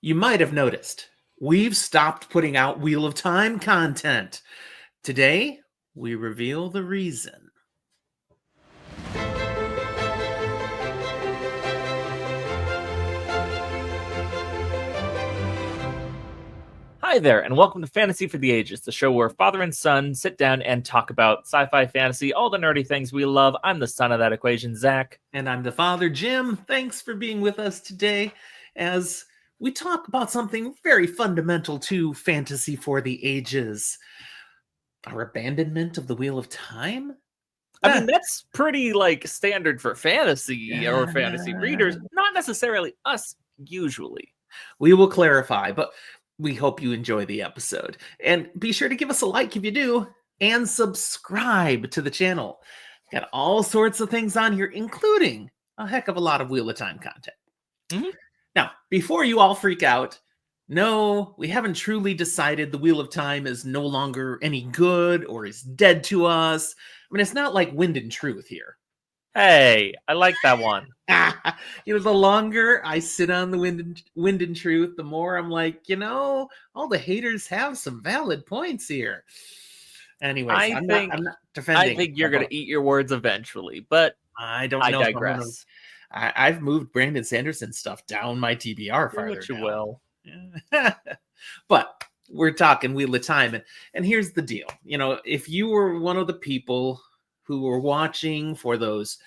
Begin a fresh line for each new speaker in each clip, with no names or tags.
You might have noticed we've stopped putting out Wheel of Time content. Today, we reveal the reason.
Hi there, and welcome to Fantasy for the Ages, the show where father and son sit down and talk about sci-fi, fantasy, all the nerdy things we love. I'm the son of that equation, Zach.
And I'm the father, Jim. Thanks for being with us today as we talk about something very fundamental to Fantasy for the Ages. Our abandonment of the Wheel of Time?
I mean, that's pretty, standard for fantasy or fantasy readers.
Uh,
Not necessarily us, usually.
We will clarify, but we hope you enjoy the episode. And be sure to give us a like if you do, and subscribe to the channel. Got all sorts of things on here, including a heck of a lot of Wheel of Time content.
Mhm.
Now, before you all freak out, no, we haven't truly decided the Wheel of Time is no longer any good or is dead to us. I mean, it's not like Wind and Truth here.
Hey, I like that one.
The longer I sit on the wind and truth, the more I'm like, all the haters have some valid points here. Anyways, I'm not defending.
I think you're going to eat your words eventually, but
I don't know.
digress.
I've moved Brandon Sanderson stuff down my TBR farther.
What you will.
But we're talking Wheel of Time, and here's the deal. If you were one of the people who were watching for those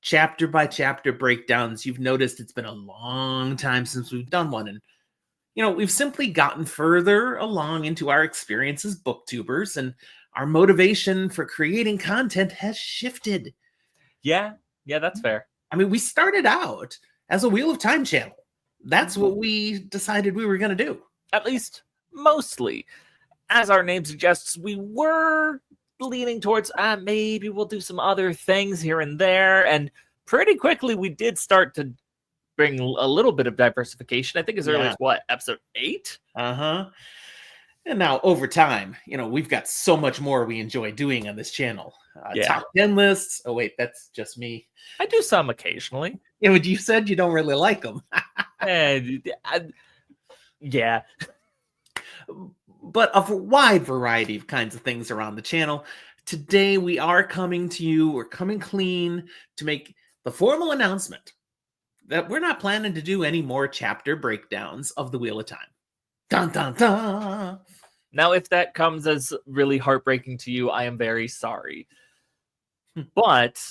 chapter by chapter breakdowns, you've noticed it's been a long time since we've done one. And, we've simply gotten further along into our experience as booktubers, and our motivation for creating content has shifted.
Yeah, that's fair.
I mean, we started out as a Wheel of Time channel. That's what we decided we were going to do.
At least mostly. As our name suggests, we were leaning towards maybe we'll do some other things here and there, and pretty quickly we did start to bring a little bit of diversification. I think as early as episode 8.
And now over time, we've got so much more we enjoy doing on this channel. Top 10 lists. Oh wait, that's just me.
I do some occasionally.
You said you don't really like them.
Yeah.
But a wide variety of kinds of things around the channel. Today, we are coming to you, we're coming clean to make the formal announcement that we're not planning to do any more chapter breakdowns of the Wheel of Time. Dun, dun, dun.
Now, if that comes as really heartbreaking to you, I am very sorry. But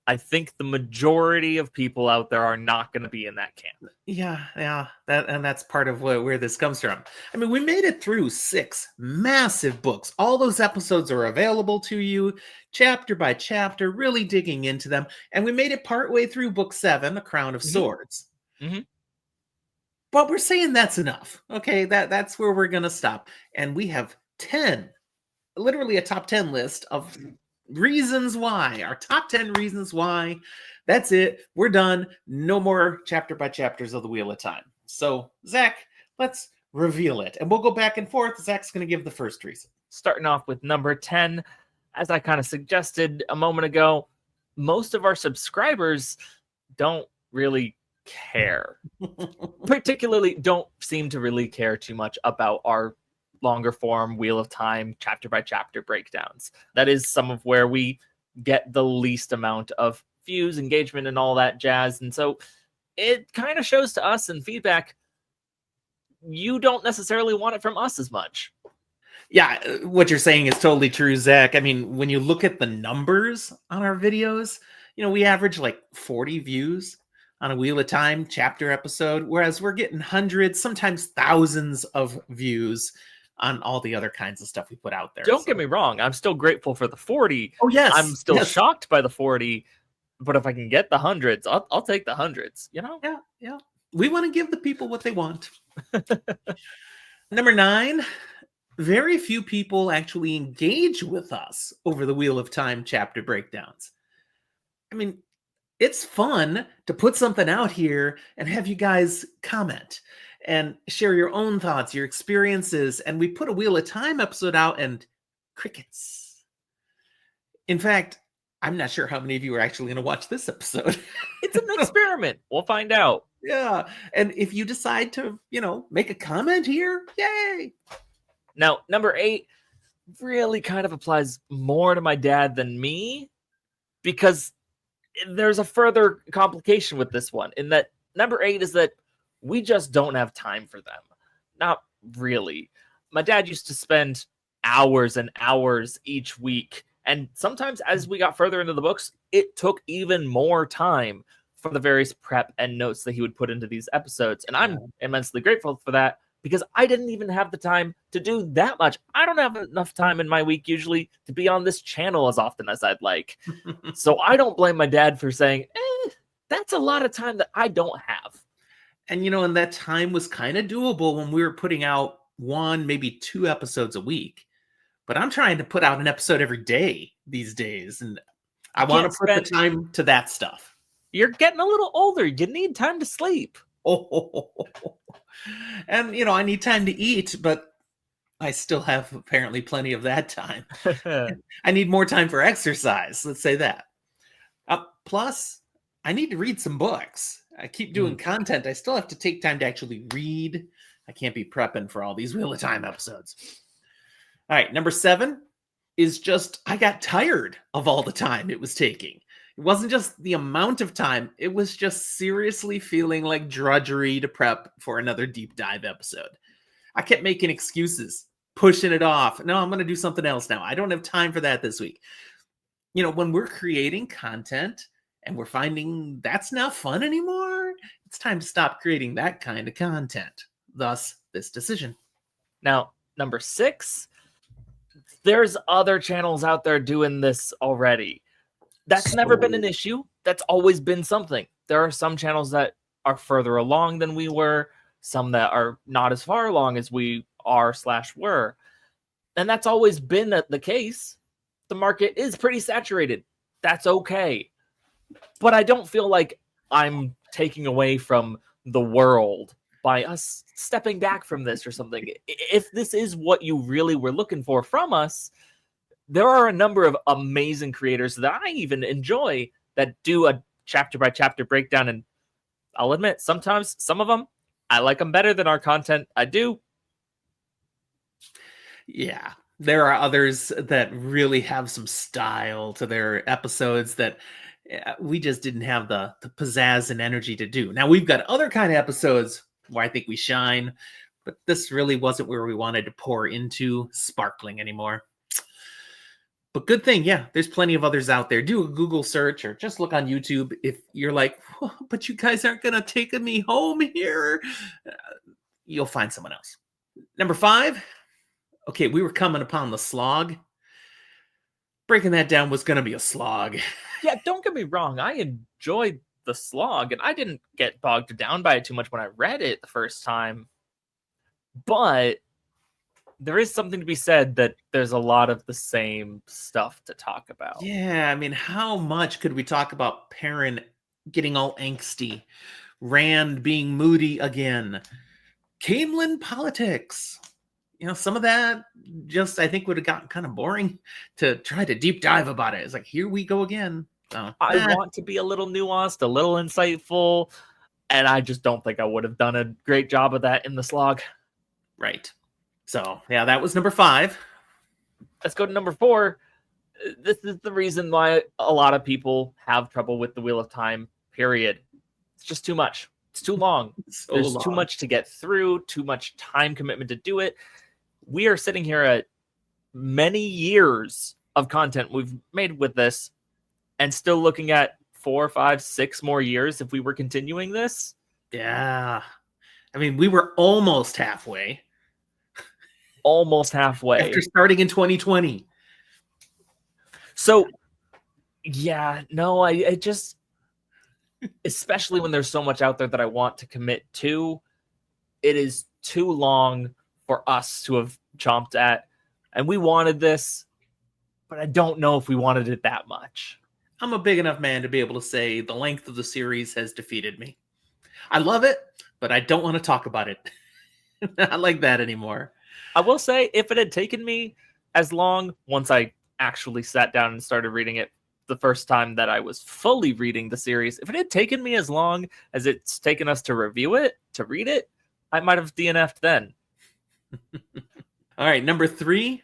I think the majority of people out there are not going to be in that camp.
Yeah. That's part of where this comes from. I mean, we made it through 6 massive books. All those episodes are available to you, chapter by chapter, really digging into them. And we made it partway through book 7, A Crown of Swords.
Mm-hmm.
But we're saying that's enough. Okay, that's where we're going to stop. And we have 10, literally a top 10 list of reasons why, our top 10 reasons why. That's it. We're done. No more chapter by chapters of the Wheel of Time. So, Zach, let's reveal it. And we'll go back and forth. Zach's going to give the first reason.
Starting off with number 10, as I kind of suggested a moment ago, most of our subscribers don't really care. Particularly don't seem to really care too much about our longer form Wheel of Time chapter by chapter breakdowns. That is some of where we get the least amount of views, engagement, and all that jazz. And so it kind of shows to us in feedback, you don't necessarily want it from us as much.
Yeah, what you're saying is totally true, Zach. I mean, when you look at the numbers on our videos, we average like 40 views on a Wheel of Time chapter episode, whereas we're getting hundreds, sometimes thousands of views on all the other kinds of stuff we put out there.
Don't get me wrong. I'm still grateful for the 40.
Oh, yes.
I'm still shocked by the 40, but if I can get the hundreds, I'll take the hundreds,
Yeah. We want to give the people what they want. Number 9, very few people actually engage with us over the Wheel of Time chapter breakdowns. I mean, it's fun to put something out here and have you guys comment and share your own thoughts, your experiences. And we put a Wheel of Time episode out and crickets. In fact, I'm not sure how many of you are actually going to watch this episode.
It's an experiment. We'll find out.
Yeah. And if you decide to, make a comment here, yay.
Now, number 8 really kind of applies more to my dad than me, because there's a further complication with this one, in that number 8 is that we just don't have time for them. Not really. My dad used to spend hours and hours each week, and sometimes as we got further into the books, it took even more time for the various prep and notes that he would put into these episodes. And I'm immensely grateful for that, because I didn't even have the time to do that much. I don't have enough time in my week usually to be on this channel as often as I'd like. So I don't blame my dad for saying, that's a lot of time that I don't have.
And, and that time was kind of doable when we were putting out 1, maybe 2 episodes a week. But I'm trying to put out an episode every day these days. And I want to put the time to that stuff.
You're getting a little older. You need time to sleep.
Oh, and I need time to eat, but I still have apparently plenty of that time. I need more time for exercise. Let's say that. Plus, I need to read some books. I keep doing content. I still have to take time to actually read. I can't be prepping for all these Wheel of Time episodes. All right, number 7 is just I got tired of all the time it was taking. It wasn't just the amount of time. It was just seriously feeling like drudgery to prep for another deep dive episode. I kept making excuses, pushing it off. No, I'm going to do something else now. I don't have time for that this week. When we're creating content and we're finding that's not fun anymore, it's time to stop creating that kind of content. Thus, this decision.
Now, number 6, there's other channels out there doing this already. That's never been an issue. That's always been something. There are some channels that are further along than we were, some that are not as far along as we are/were. And that's always been the case. The market is pretty saturated. That's okay. But I don't feel like I'm taking away from the world by us stepping back from this or something. If this is what you really were looking for from us, there are a number of amazing creators that I even enjoy that do a chapter by chapter breakdown. And I'll admit, sometimes some of them, I like them better than our content. I do.
Yeah. There are others that really have some style to their episodes that we just didn't have the pizzazz and energy to do. Now we've got other kind of episodes where I think we shine, but this really wasn't where we wanted to pour into sparkling anymore. But good thing, yeah, there's plenty of others out there. Do a Google search or just look on YouTube if you're like, but you guys aren't going to take me home here. You'll find someone else. Number 5. Okay, we were coming upon the slog. Breaking that down was going to be a slog.
Yeah, don't get me wrong. I enjoyed the slog, and I didn't get bogged down by it too much when I read it the first time. But there is something to be said that there's a lot of the same stuff to talk about.
Yeah, I mean, how much could we talk about Perrin getting all angsty, Rand being moody again, Caemlyn politics? Some of that just I think would have gotten kind of boring to try to deep dive about it. It's like, here we go again. So,
I want to be a little nuanced, a little insightful, and I just don't think I would have done a great job of that in the slog.
Right. So, yeah, that was number 5.
Let's go to number 4. This is the reason why a lot of people have trouble with the Wheel of Time, period. It's just too much. It's too long. There's too much to get through, too much time commitment to do it. We are sitting here at many years of content we've made with this and still looking at 4, 5, 6 more years if we were continuing this.
Yeah. I mean, we were almost halfway.
Almost halfway.
After starting in 2020.
So, yeah, no, I just, especially when there's so much out there that I want to commit to, it is too long for us to have chomped at. And we wanted this, but I don't know if we wanted it that much.
I'm a big enough man to be able to say the length of the series has defeated me. I love it, but I don't want to talk about it. Not like that anymore.
I will say, if it had taken me as long once I actually sat down and started reading it the first time that I was fully reading the series. If it had taken me as long as it's taken us to review it, to read it, I might have DNF'd then.
All right, number 3,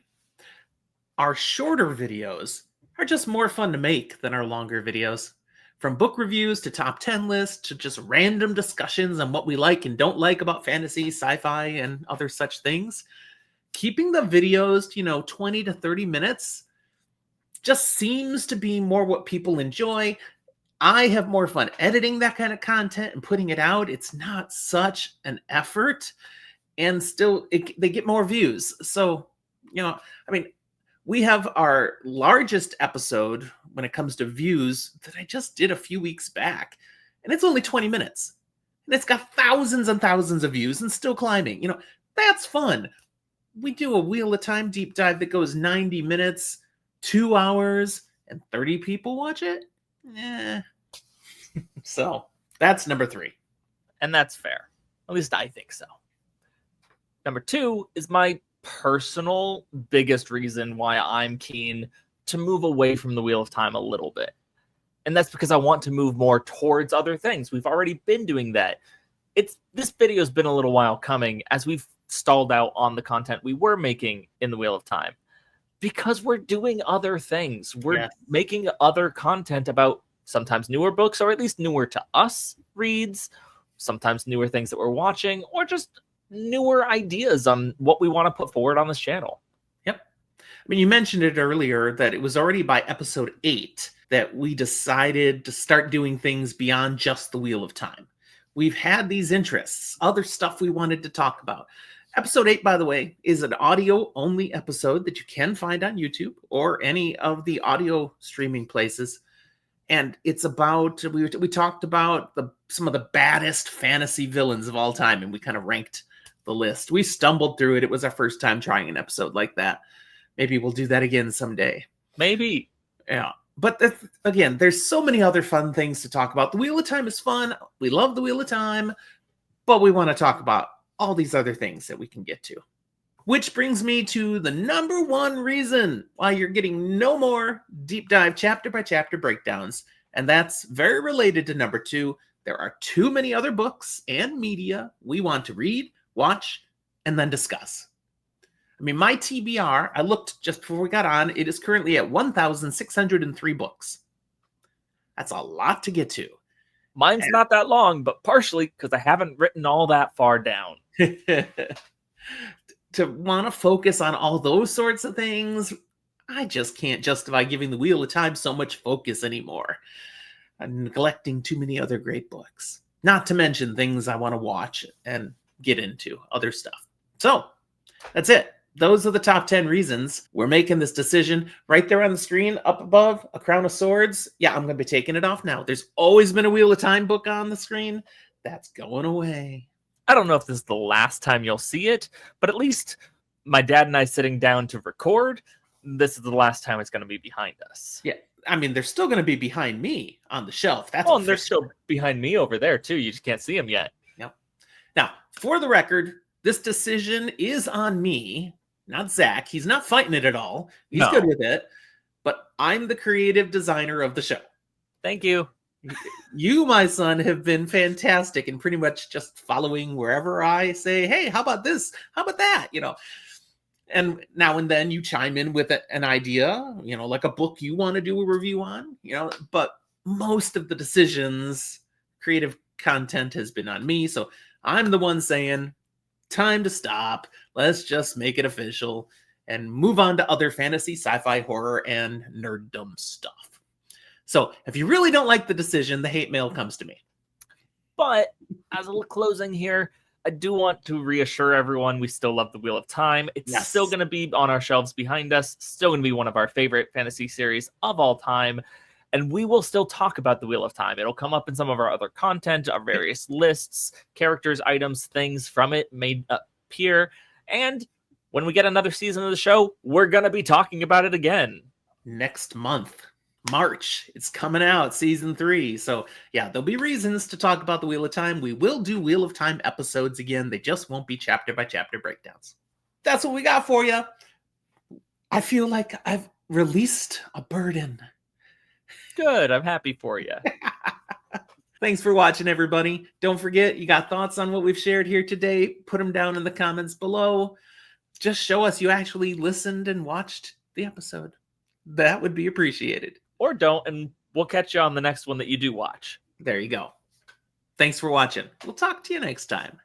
our shorter videos are just more fun to make than our longer videos. From book reviews to top 10 lists to just random discussions on what we like and don't like about fantasy, sci-fi, and other such things. Keeping the videos, 20 to 30 minutes just seems to be more what people enjoy. I have more fun editing that kind of content and putting it out. It's not such an effort, and still they get more views. So, we have our largest episode when it comes to views that I just did a few weeks back, and it's only 20 minutes. And it's got thousands and thousands of views and still climbing. That's fun. We do a Wheel of Time deep dive that goes 90 minutes, 2 hours, and 30 people watch it. So that's number 3.
And that's fair. At least I think so. Number 2 is my personal biggest reason why I'm keen to move away from the Wheel of Time a little bit. And that's because I want to move more towards other things. We've already been doing that. This video's been a little while coming as we've stalled out on the content we were making in the Wheel of Time because we're doing other things. We're making other content about sometimes newer books, or at least newer to us reads, sometimes newer things that we're watching, or just newer ideas on what we want to put forward on this channel.
Yep. You mentioned it earlier that it was already by episode 8 that we decided to start doing things beyond just the Wheel of Time. We've had these interests, other stuff we wanted to talk about. Episode 8, by the way, is an audio-only episode that you can find on YouTube or any of the audio streaming places. And it's about, we talked about some of the baddest fantasy villains of all time, and we kind of ranked the list. We stumbled through it. It was our first time trying an episode like that. Maybe we'll do that again someday.
Maybe.
Yeah. But again, there's so many other fun things to talk about. The Wheel of Time is fun. We love the Wheel of Time, but we want to talk about all these other things that we can get to. Which brings me to the number 1 reason why you're getting no more deep dive chapter by chapter breakdowns. And that's very related to number 2. There are too many other books and media we want to read, watch, and then discuss. My TBR, I looked just before we got on, it is currently at 1,603 books. That's a lot to get to.
Mine's not that long, but partially because I haven't written all that far down.
To want to focus on all those sorts of things, I just can't justify giving the Wheel of Time so much focus anymore. I'm neglecting too many other great books. Not to mention things I want to watch and get into, other stuff. So, that's it. Those are the top 10 reasons we're making this decision. Right there on the screen, up above, A Crown of Swords. Yeah, I'm going to be taking it off now. There's always been a Wheel of Time book on the screen. That's going away.
I don't know if this is the last time you'll see it, but at least my dad and I sitting down to record, this is the last time it's going to be behind us.
Yeah, they're still going to be behind me on the shelf. That's
and they're still behind me over there, too. You just can't see them yet.
Yep. Now, for the record, this decision is on me, not Zach. He's not fighting it at all. He's good with it. But I'm the creative designer of the show.
Thank you.
You, my son, have been fantastic and pretty much just following wherever I say, hey, how about this? How about that? And now and then you chime in with an idea, like a book you want to do a review on, but most of the decisions, creative content has been on me. So I'm the one saying, time to stop. Let's just make it official and move on to other fantasy, sci-fi, horror, and nerddom stuff. So if you really don't like the decision, the hate mail comes to me.
But as a closing here, I do want to reassure everyone we still love the Wheel of Time. It's still going to be on our shelves behind us. Still going to be one of our favorite fantasy series of all time. And we will still talk about the Wheel of Time. It'll come up in some of our other content, our various lists, characters, items, things from it may appear. And when we get another season of the show, we're going to be talking about it again.
Next month. March, it's coming out, season 3. So yeah, there'll be reasons to talk about the Wheel of Time. We will do Wheel of Time episodes again. They just won't be chapter by chapter breakdowns. That's what we got for you. I feel like I've released a burden.
Good. I'm happy for you.
Thanks for watching, everybody. Don't forget, you got thoughts on what we've shared here today? Put them down in the comments below. Just show us you actually listened and watched the episode. That would be appreciated.
Or don't, and we'll catch you on the next one that you do watch.
There you go. Thanks for watching. We'll talk to you next time.